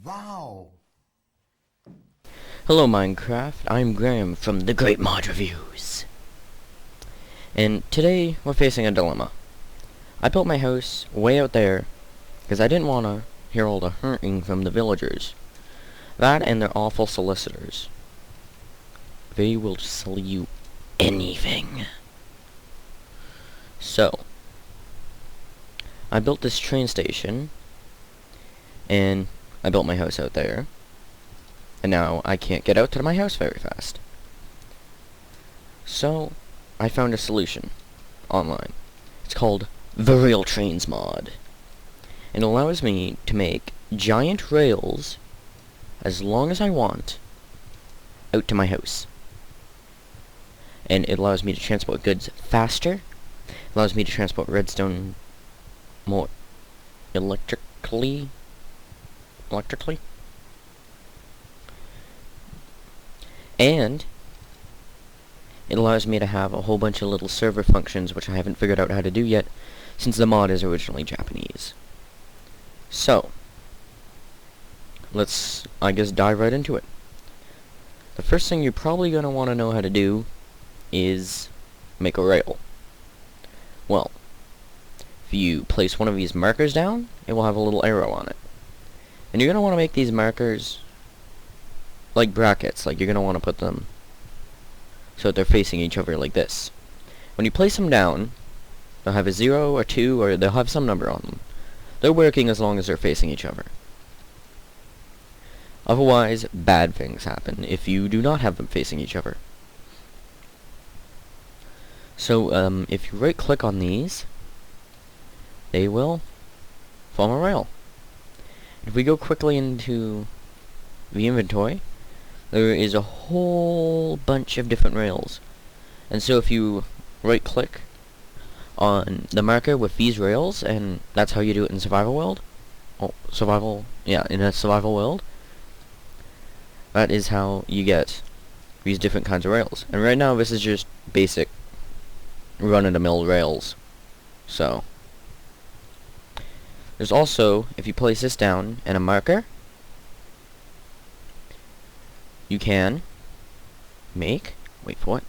Wow! Hello Minecraft, I'm Graham from the Great Mod Reviews. And today we're facing a dilemma. I built my house way out there because I didn't want to hear all the hurting from the villagers. That and their awful solicitors. They will sell you anything. So, I built this train station and I built my house out there. And now I can't get out to my house very fast. So, I found a solution online. It's called the Rail Trains mod. It allows me to make giant rails as long as I want out to my house. And it allows me to transport goods faster. It allows me to transport redstone more electrically. And it allows me to have a whole bunch of little server functions which I haven't figured out how to do yet, since the mod is originally Japanese. So, let's, I guess, dive right into it. The first thing you're probably going to want to know how to do is make a rail. Well, if you place one of these markers down, it will have a little arrow on it. And you're going to want to make these markers like brackets, like you're going to want to put them so that they're facing each other like this. When you place them down, they'll have a 0 or 2, or they'll have some number on them. They're working as long as they're facing each other. Otherwise, bad things happen if you do not have them facing each other. So, if you right-click on these, they will form a rail. If we go quickly into the inventory, there is a whole bunch of different rails. And so if you right-click on the marker with these rails, and that's how you do it in survival world. In a survival world. That is how you get these different kinds of rails. And right now this is just basic run-of-the-mill rails. So, there's also, if you place this down and a marker, you can make, wait for what?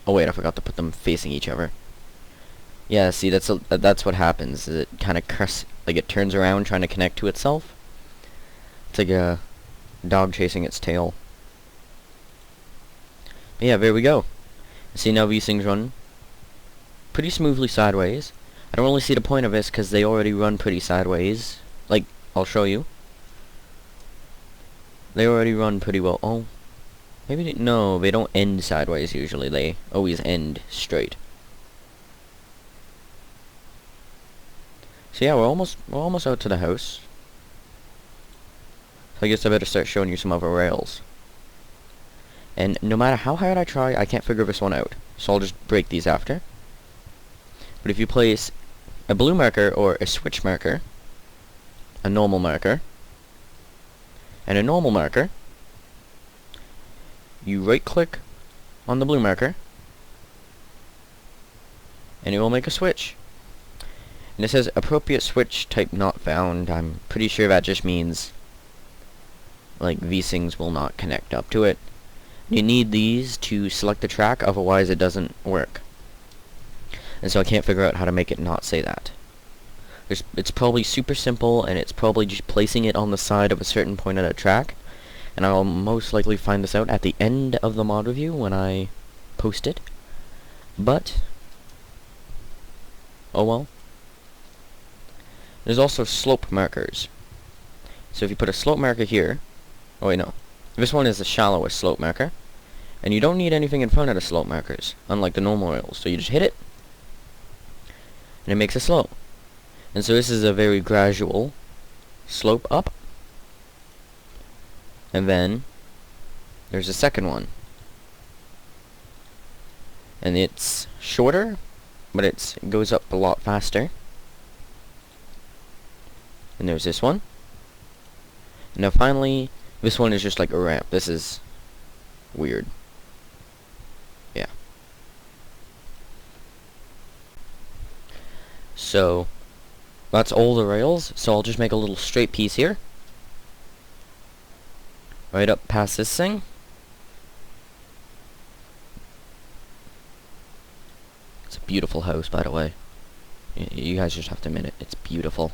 Oh wait, I forgot to put them facing each other. Yeah, see, that's what happens. Is it kind of like it turns around trying to connect to itself. It's like a dog chasing its tail. But yeah, there we go. See, now these things run pretty smoothly sideways. I don't really see the point of this because they already run pretty sideways. Like, I'll show you. They already run pretty well. Oh, maybe no, they don't end sideways usually. They always end straight. So yeah, we're almost out to the house. So I guess I better start showing you some other rails. And no matter how hard I try, I can't figure this one out. So I'll just break these after. But if you place a blue marker or a switch marker, a normal marker, and a normal marker, you right-click on the blue marker, and it will make a switch. And it says appropriate switch type not found. I'm pretty sure that just means like these things will not connect up to it. You need these to select the track, otherwise it doesn't work. And so I can't figure out how to make it not say that. It's probably super simple, and it's probably just placing it on the side of a certain point of the track. And I'll most likely find this out at the end of the mod review when I post it. But, oh well. There's also slope markers. So if you put a slope marker here, oh wait, no. This one is the shallowest slope marker. And you don't need anything in front of the slope markers, unlike the normal rails. So you just hit it, and it makes a slope. And so this is a very gradual slope up. And then there's a second one. And it's shorter, but it goes up a lot faster. And there's this one. And now finally, this one is just like a ramp. This is weird. Yeah. So that's all the rails, so I'll just make a little straight piece here. right up past this thing. It's a beautiful house, by the way. You guys just have to admit it. It's beautiful.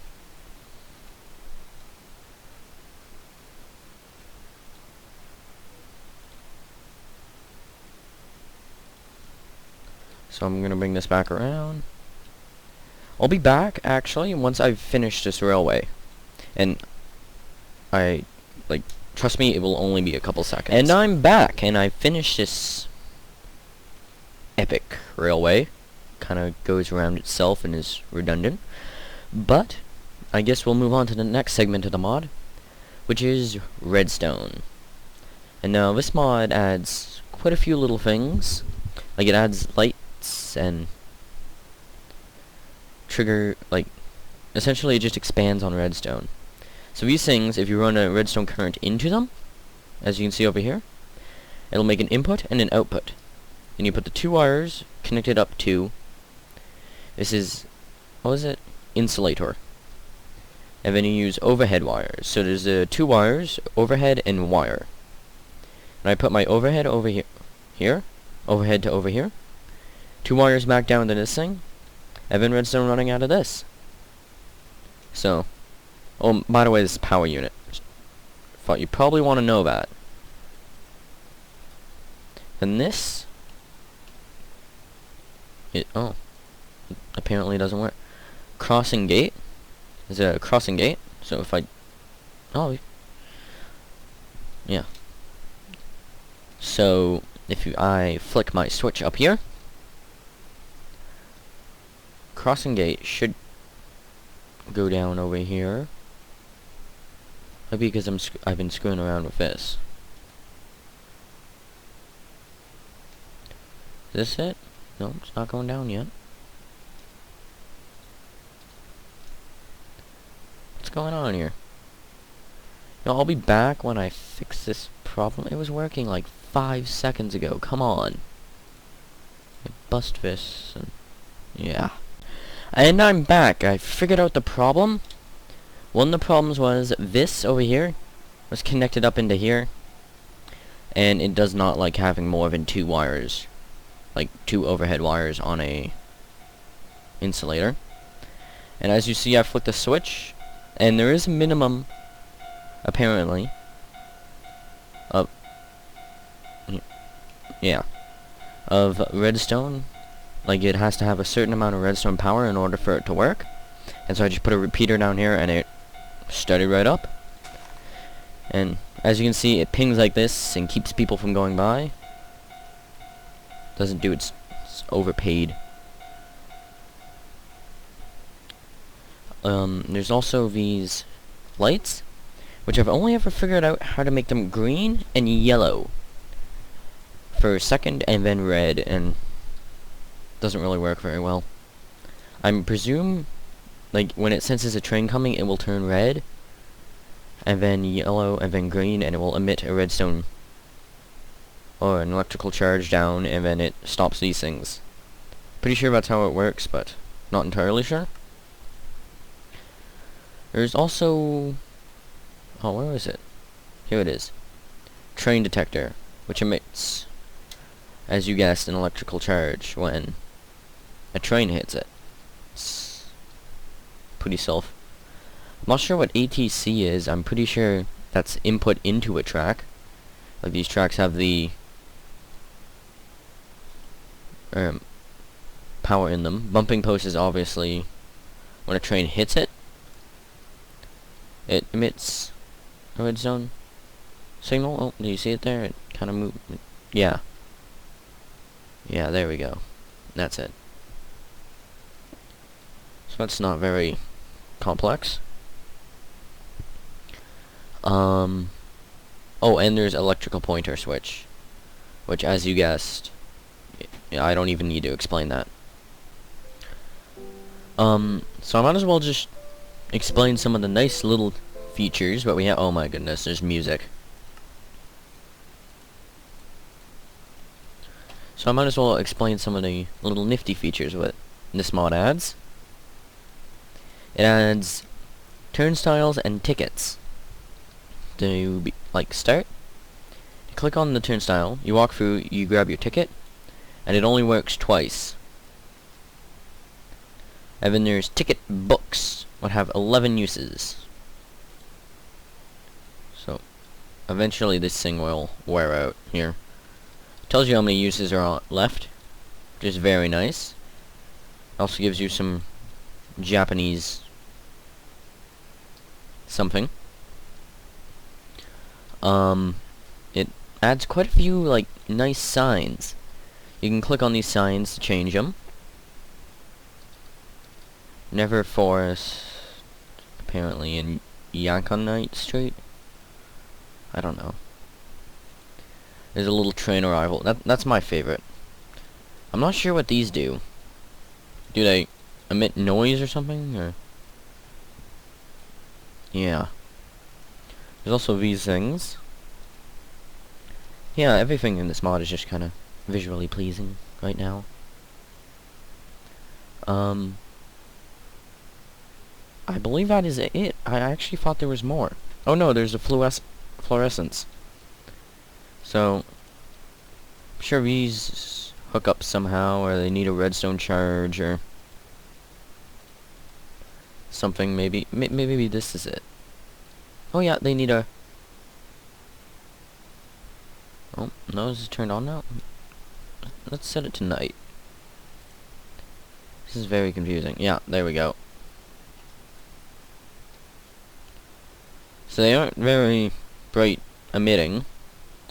So I'm gonna bring this back around. I'll be back, actually, once I've finished this railway. And trust me, it will only be a couple seconds. And I'm back, and I finished this epic railway. Kinda goes around itself and is redundant. But I guess we'll move on to the next segment of the mod, which is Redstone. And now this mod adds quite a few little things. Like, it adds lights and trigger, like, essentially it just expands on redstone. So these things, if you run a redstone current into them, as you can see over here, it'll make an input and an output. And you put the two wires connected up to, this is, what was it? Insulator. And then you use overhead wires. So there's two wires, overhead and wire. And I put my overhead over here, overhead to over here, two wires back down to this thing, and then redstone running out of this. So, oh, by the way, this is power unit. Thought you probably want to know that. And this, it apparently doesn't work. Crossing gate is a crossing gate. So if yeah. So if I flick my switch up here, crossing gate should go down over here. Maybe because I've been screwing around with this. Is this it? No, it's not going down yet. What's going on here? No, I'll be back when I fix this problem. It was working like 5 seconds ago. Come on. I bust this and yeah. And I'm back. I figured out the problem. One of the problems was this over here was connected up into here, and it does not like having more than two wires, like two overhead wires on a insulator. And as you see, I flicked the switch, and there is a minimum, apparently, of of redstone. Like, it has to have a certain amount of redstone power in order for it to work. And so I just put a repeater down here, and it started right up. And as you can see, it pings like this and keeps people from going by. Doesn't do it's overpaid. There's also these lights, which I've only ever figured out how to make them green and yellow for a second, and then red, and doesn't really work very well. I presume, like, when it senses a train coming, it will turn red, and then yellow, and then green, and it will emit a redstone or an electrical charge down, and then it stops these things. Pretty sure that's how it works, but not entirely sure. There's also, oh, where is it? Here it is. Train detector, which emits, as you guessed, an electrical charge when a train hits it. It's pretty self. I'm not sure what ATC is. I'm pretty sure that's input into a track. Like, these tracks have the power in them. Bumping post is obviously when a train hits it. It emits a redstone signal. Oh, do you see it there? It kind of moved. Yeah. Yeah, there we go. That's it. So that's not very complex. Oh, and there's electrical pointer switch, which, as you guessed, I don't even need to explain that. So I might as well just explain some of the nice little features, but we have, oh my goodness, there's music. So I might as well explain some of the little nifty features what this mod adds. It adds turnstiles and tickets to be, like, start click on the turnstile, you walk through, you grab your ticket, and it only works twice. And then there's ticket books, would have 11 uses. So, eventually this thing will wear out here. Tells you how many uses are left, which is very nice. Also gives you some Japanese something. It adds quite a few, like, nice signs. You can click on these signs to change them. Never Forest, apparently in Yakonite Street. I don't know. There's a little train arrival. That's my favorite. I'm not sure what these do. Do they emit noise or something? Or yeah. There's also these things. Yeah, everything in this mod is just kind of visually pleasing right now. I believe that is it. I actually thought there was more. Oh no, there's a fluorescence. So, I'm sure these hook up somehow, or they need a redstone charge, or something. Maybe this is it. Oh yeah, they need a... Oh, no, is it turned on now? Let's set it to night. This is very confusing. Yeah, there we go. So they aren't very bright emitting,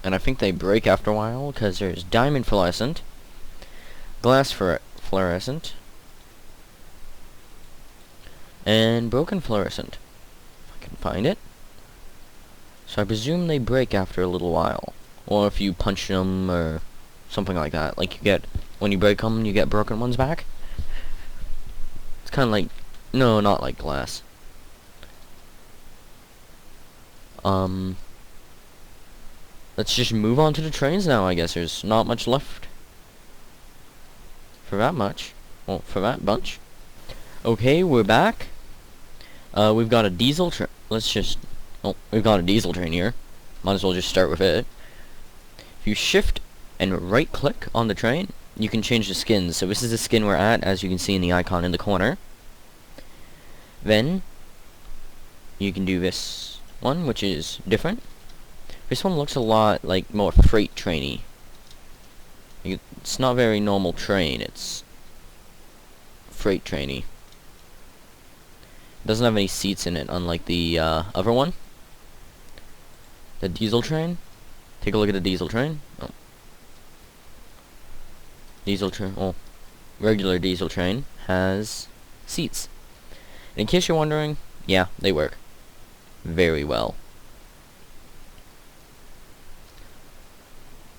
and I think they break after a while, because there's diamond fluorescent, glass fluorescent, and broken fluorescent, if I can find it. So I presume they break after a little while, or if you punch them, or something like that. Like you get, when you break them, you get broken ones back. It's kind of like, no, not like glass. Let's just move on to the trains now, I guess. There's not much left. For that much. Well, for that bunch. Okay, we're back. We've got a diesel train. Let's just... Oh, we've got a diesel train here. Might as well just start with it. If you shift and right-click on the train, you can change the skins. So this is the skin we're at, as you can see in the icon in the corner. Then, you can do this one, which is different. This one looks a lot like more freight trainy. It's not very normal train, it's freight trainy. It doesn't have any seats in it, unlike the other one. The diesel train. Take a look at the diesel train. Oh. Diesel train. Oh, regular diesel train has seats. And in case you're wondering, yeah, they work very well.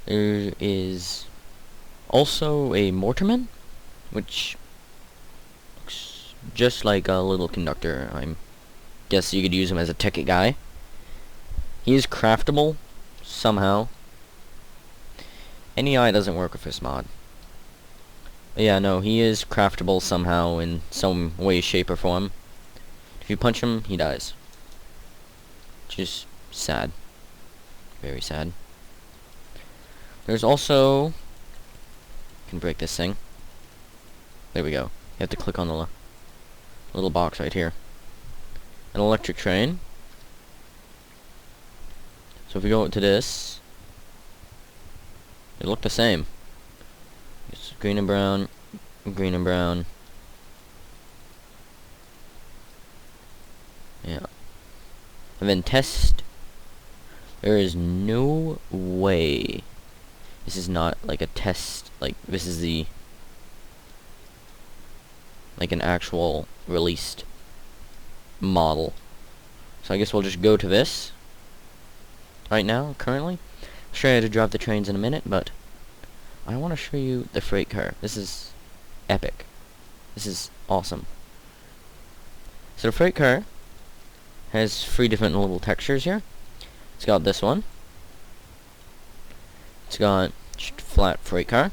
There is also a mortarman, which looks just like a little conductor. I guess you could use him as a ticket guy. He is craftable somehow. NEI doesn't work with this mod. But yeah, no, he is craftable somehow in some way, shape, or form. If you punch him, he dies. Which is sad. Very sad. There's also... can break this thing. There we go. You have to click on the little box right here. An electric train. So if we go to this, they look the same. It's green and brown, green and brown. Yeah. And then test. There is no way this is not like a test. Like this is the like an actual released model. So I guess we'll just go to this right now, currently. I'll show you how to drive the trains in a minute, but I want to show you the freight car. This is epic. This is awesome. So the freight car has 3 different little textures here. It's got this one. It's got just flat freight car.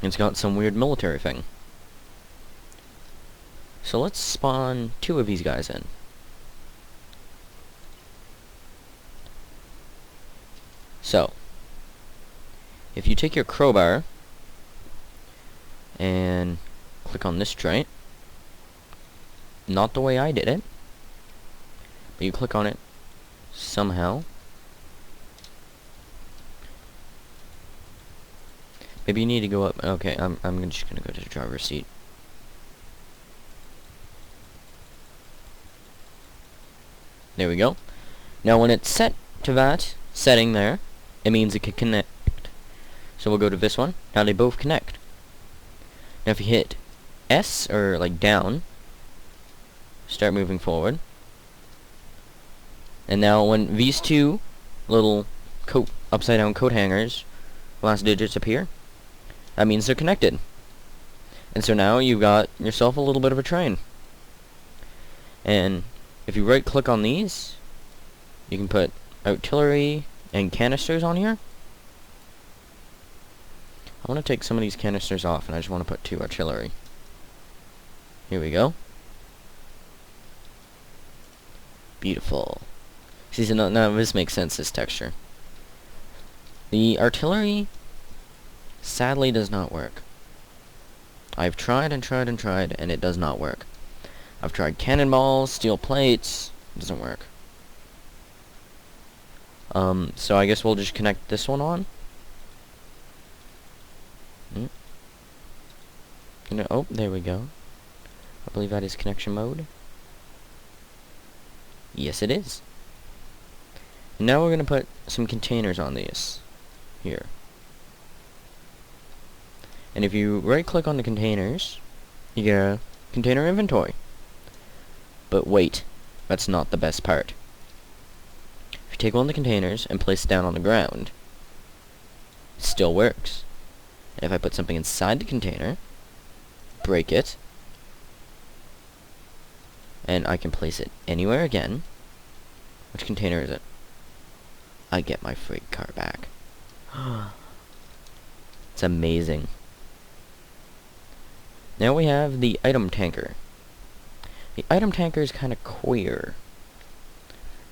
And it's got some weird military thing. So let's spawn 2 of these guys in. So, if you take your crowbar and click on this tray, not the way I did it, but you click on it somehow. Maybe you need to go up. Okay, I'm just gonna go to the driver's seat. There we go. Now when it's set to that setting there, it means it can connect. So we'll go to this one. Now they both connect. Now if you hit S, or like down, start moving forward. And now when these two little upside down coat hangers, last digits appear, that means they're connected. And so now you've got yourself a little bit of a train. And if you right click on these, you can put artillery and canisters on here. I want to take some of these canisters off, and I just want to put 2 artillery. Here we go. Beautiful. See, so now this makes sense, this texture. The artillery sadly does not work. I've tried and tried and tried, and it does not work. I've tried cannonballs, steel plates, it doesn't work. So I guess we'll just connect this one on. Oh, there we go. I believe that is connection mode. Yes, it is. Now we're going to put some containers on these. Here. And if you right-click on the containers, you get a container inventory. But wait, that's not the best part. If you take one of the containers and place it down on the ground, it still works. And if I put something inside the container, break it, and I can place it anywhere again. Which container is it? I get my freight car back. It's amazing. Now we have the item tanker. The item tanker is kind of queer.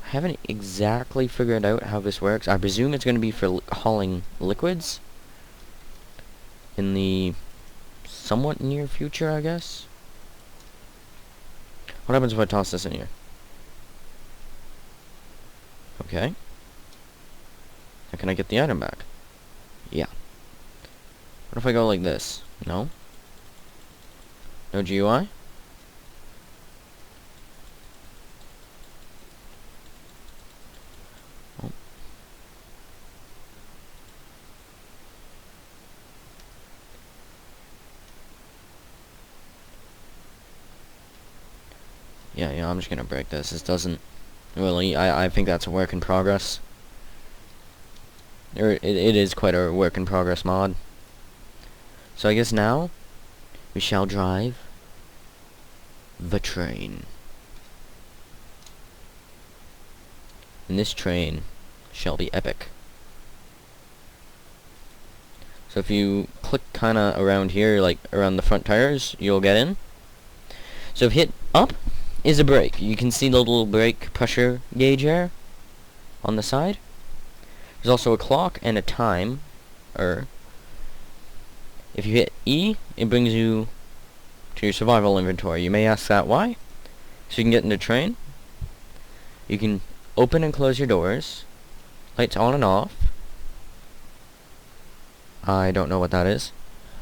I haven't exactly figured out how this works. I presume it's going to be for hauling liquids in the somewhat near future, I guess. What happens if I toss this in here? Okay. Now can I get the item back? Yeah. What if I go like this? No? No GUI? Oh. Yeah, I'm just gonna break this. This doesn't really, I think that's a work in progress. It is quite a work in progress mod. So I guess now we shall drive the train. And this train shall be epic. So if you click kinda around here, like around the front tires, you'll get in. So if you hit up is a brake. You can see the little brake pressure gauge there on the side. There's also a clock and a time. If you hit E, it brings you to your survival inventory. You may ask that why. So you can get in the train. You can open and close your doors. Lights on and off. I don't know what that is.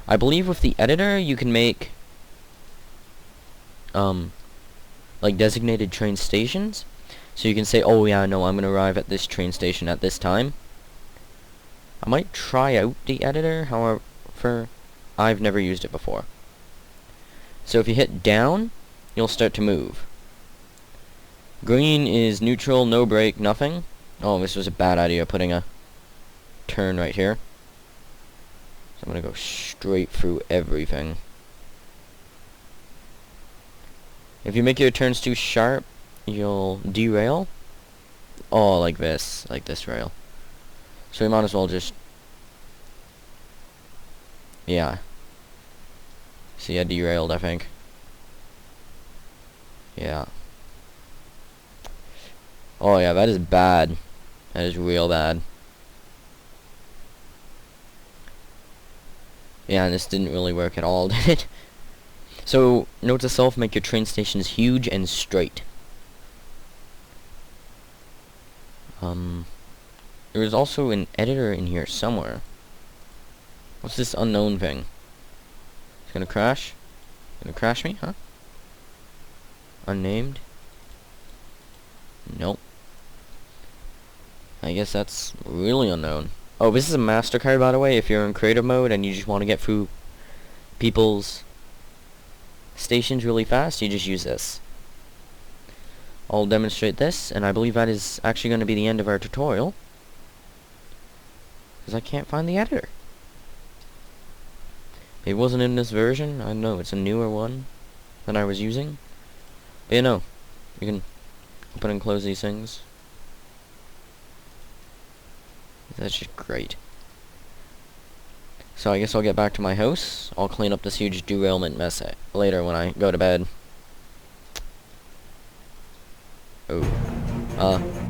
I believe with the editor you can make like designated train stations. So you can say, oh yeah, no, I'm gonna arrive at this train station at this time. I might try out the editor, however, I've never used it before. So if you hit down, you'll start to move. Green is neutral, no brake, nothing. Oh, this was a bad idea, putting a turn right here. So I'm gonna go straight through everything. If you make your turns too sharp, you'll derail. Oh, like this rail. So you might as well just... yeah. See, I derailed, I think. Yeah. Oh yeah, that is bad. That is real bad. Yeah, this didn't really work at all, did it? So, note to self, make your train stations huge and straight. There's also an editor in here somewhere. What's this unknown thing? It's gonna crash? Gonna crash me, huh? Unnamed? Nope. I guess that's really unknown. Oh, this is a MasterCard, by the way. If you're in creative mode and you just want to get through people's stations really fast, you just use this. I'll demonstrate this, and I believe that is actually going to be the end of our tutorial. Because I can't find the editor. It wasn't in this version. I know it's a newer one than I was using. But you know, you can open and close these things. That's just great. So I guess I'll get back to my house. I'll clean up this huge derailment mess later when I go to bed. Oh.